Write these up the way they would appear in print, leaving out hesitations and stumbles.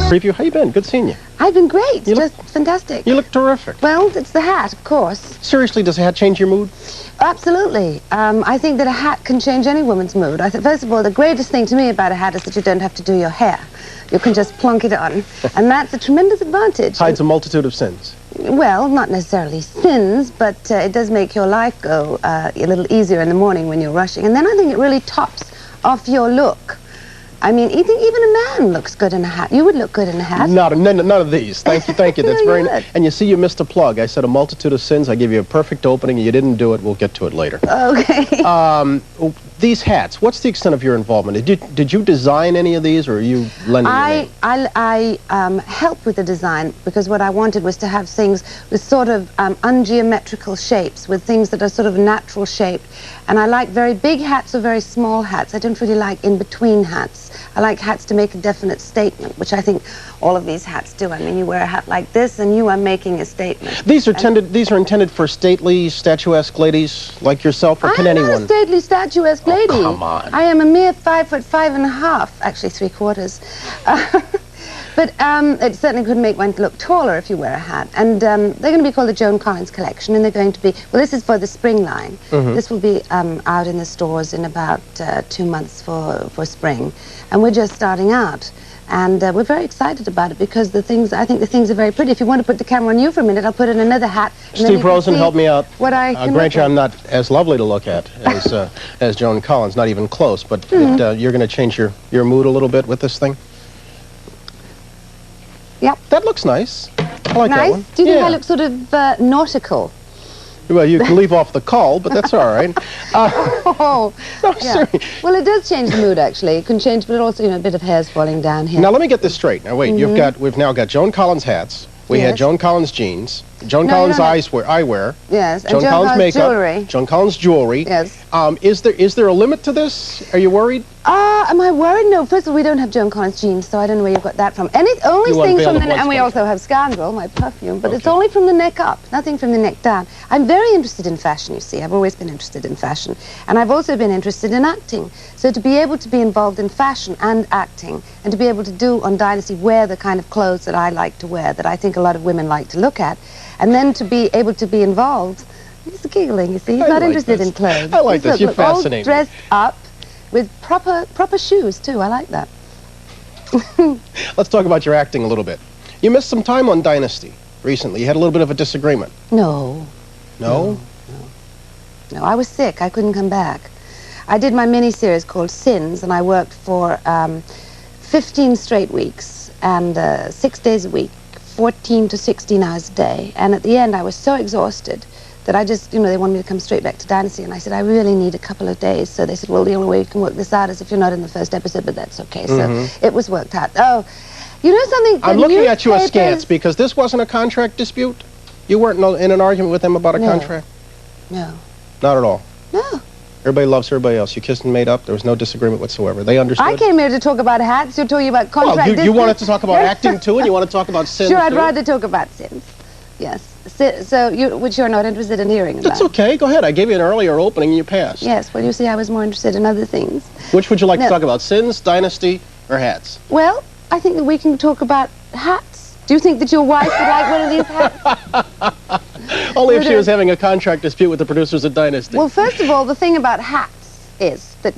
Preview, how you been? Good seeing you. I've been great. Just fantastic. You look terrific. Well, it's the hat, of course. Seriously, does a hat change your mood? Absolutely. I think that a hat can change any woman's mood. First of all, the greatest thing to me about a hat is that you don't have to do your hair. You can just plunk it on, and that's a tremendous advantage. Hides a multitude of sins. Well, not necessarily sins, but it does make your life go a little easier in the morning when you're rushing. And then I think it really tops off your look. I mean, you think even a man looks good in a hat. You would look good in a hat. None of these. Thank you, thank you. That's very nice. And you see, you missed a plug. I said a multitude of sins. I give you a perfect opening. You didn't do it. We'll get to it later. Okay. These hats, what's the extent of your involvement? Did you design any of these, or are you lending your name? I helped with the design because what I wanted was to have things with sort of ungeometrical shapes, with things that are sort of natural shaped. And I like very big hats or very small hats. I don't really like in-between hats. I like hats to make a definite statement, which I think all of these hats do. I mean, you wear a hat like this and you are making a statement. These are intended for stately, statuesque ladies like yourself, or can anyone? I'm not a stately, statuesque lady. Oh, come on. I am a mere 5'5½", actually 3/4. But it certainly could make one look taller if you wear a hat. And they're going to be called the Joan Collins collection, and they're going to be, well, this is for the spring line. This will be out in the stores in about 2 months for spring. And we're just starting out. And we're very excited about it because I think the things are very pretty. If you want to put the camera on you for a minute, I'll put in another hat. Steve Rosen, help me out. What I can grant you, I'm not as lovely to look at as Joan Collins, not even close. But you're going to change your mood a little bit with this thing? Yep. That looks nice. I like that one. Do you think I look sort of nautical? Well, you can leave off the call, but that's all right. No, sorry. Well, it does change the mood, actually. It can change, but also, you know, a bit of hair's falling down here. Now, let me get this straight. Now, wait, we've now got Joan Collins hats. We had Joan Collins jeans, Joan Collins eyewear. Yes, Joan Collins makeup, jewelry. Joan Collins jewelry. Yes. Is there a limit to this? Are you worried? Am I worried? No. First of all, we don't have Joan Collins jeans, so I don't know where you've got that from. Only thing from the and we also have Scoundrel, my perfume, but it's only from the neck up, nothing from the neck down. I'm very interested in fashion, you see. I've always been interested in fashion, and I've also been interested in acting. So to be able to be involved in fashion and acting, and to be able to do on Dynasty wear the kind of clothes that I like to wear, that I think a lot of women like to look at, and then to be able to be involved. He's giggling, you see. He's not interested in clothes. I like this. You're fascinating. All dressed up with proper shoes, too. I like that. Let's talk about your acting a little bit. You missed some time on Dynasty recently. You had a little bit of a disagreement. No. No? No, I was sick. I couldn't come back. I did my mini-series called Sins, and I worked for 15 straight weeks and 6 days a week, 14 to 16 hours a day. And at the end, I was so exhausted that I just, you know, they wanted me to come straight back to Dynasty, and I said, I really need a couple of days. So they said, well, the only way you can work this out is if you're not in the first episode, but that's okay. So it was worked out. Oh, you know something? I'm looking at you askance because this wasn't a contract dispute? You weren't in an argument with them about a contract? No. Not at all? No. Everybody loves everybody else. You kissed and made up. There was no disagreement whatsoever. They understood? I came here to talk about hats. You're talking about contract disputes. You wanted to talk about acting, too, and you want to talk about sins, Sure, I'd rather talk about sins. Yes. So, which you're not interested in hearing about. That's okay. Go ahead. I gave you an earlier opening and you passed. Yes. Well, you see, I was more interested in other things. Which would you like to talk about, sins, Dynasty, or hats? Well, I think that we can talk about hats. Do you think that your wife would like one of these hats? Only if she was having a contract dispute with the producers of Dynasty. Well, first of all, the thing about hats is that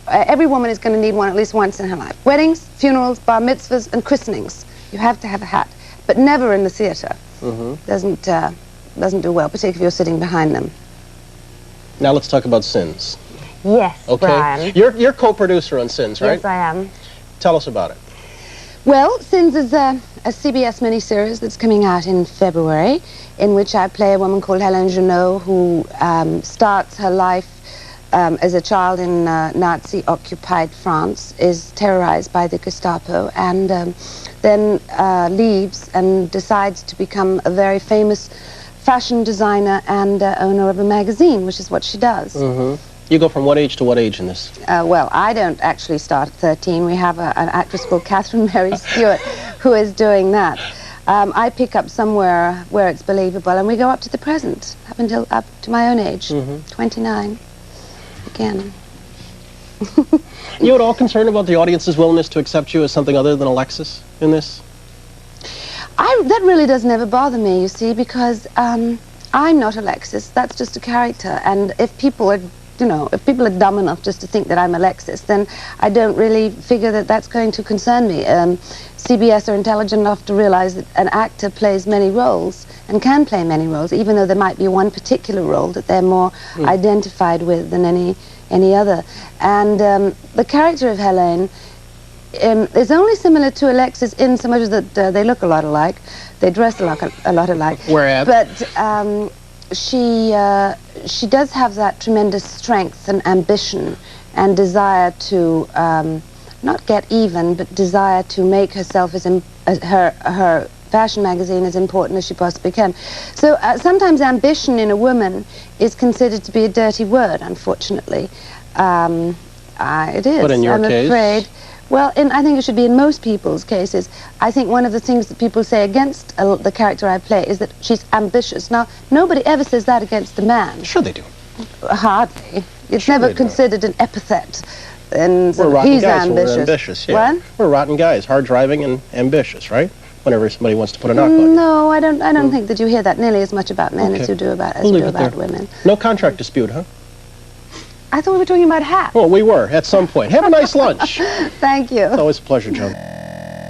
every woman is going to need one at least once in her life. Weddings, funerals, bar mitzvahs, and christenings. You have to have a hat, but never in the theater. Doesn't do well, particularly if you're sitting behind them. Now let's talk about Sins. Yes, okay. Brian. You're co-producer on Sins, right? Yes, I am. Tell us about it. Well, Sins is a CBS miniseries that's coming out in February, in which I play a woman called Hélène Junot, who starts her life as a child in Nazi-occupied France, is terrorized by the Gestapo, and then leaves and decides to become a very famous fashion designer and owner of a magazine, which is what she does. You go from what age to what age in this? Well, I don't actually start at 13. We have an actress called Catherine Mary Stewart who is doing that. I pick up somewhere where it's believable, and we go up to the present, up to my own age, 29, again. You at all concerned about the audience's willingness to accept you as something other than Alexis in this? That really does never bother me, you see, because I'm not Alexis. That's just a character. And if people are, you know, if people are dumb enough just to think that I'm Alexis, then I don't really figure that that's going to concern me. CBS are intelligent enough to realize that an actor plays many roles and can play many roles, even though there might be one particular role that they're more identified with than any other. And the character of Helene is only similar to Alexis in so much that they look a lot alike, they dress a lot alike. Whereas? But she does have that tremendous strength and ambition and desire to not get even, but desire to make herself as her fashion magazine as important as she possibly can. So sometimes ambition in a woman is considered to be a dirty word, unfortunately. It is. But in your case? I'm afraid. Well, I think it should be in most people's cases. I think one of the things that people say against the character I play is that she's ambitious. Now, nobody ever says that against a man. Sure they do. Hardly. It's Sure never considered an epithet. And we're rotten he's guys, ambitious. So we're ambitious, yeah. What? We're rotten guys, hard-driving and ambitious, right? Whenever somebody wants to put a knock on you. No, I don't think that you hear that nearly as much about men as you do about women. No contract dispute, huh? I thought we were talking about hats. Well, we were, at some point. Have a nice lunch. Thank you. It's always a pleasure, Joan.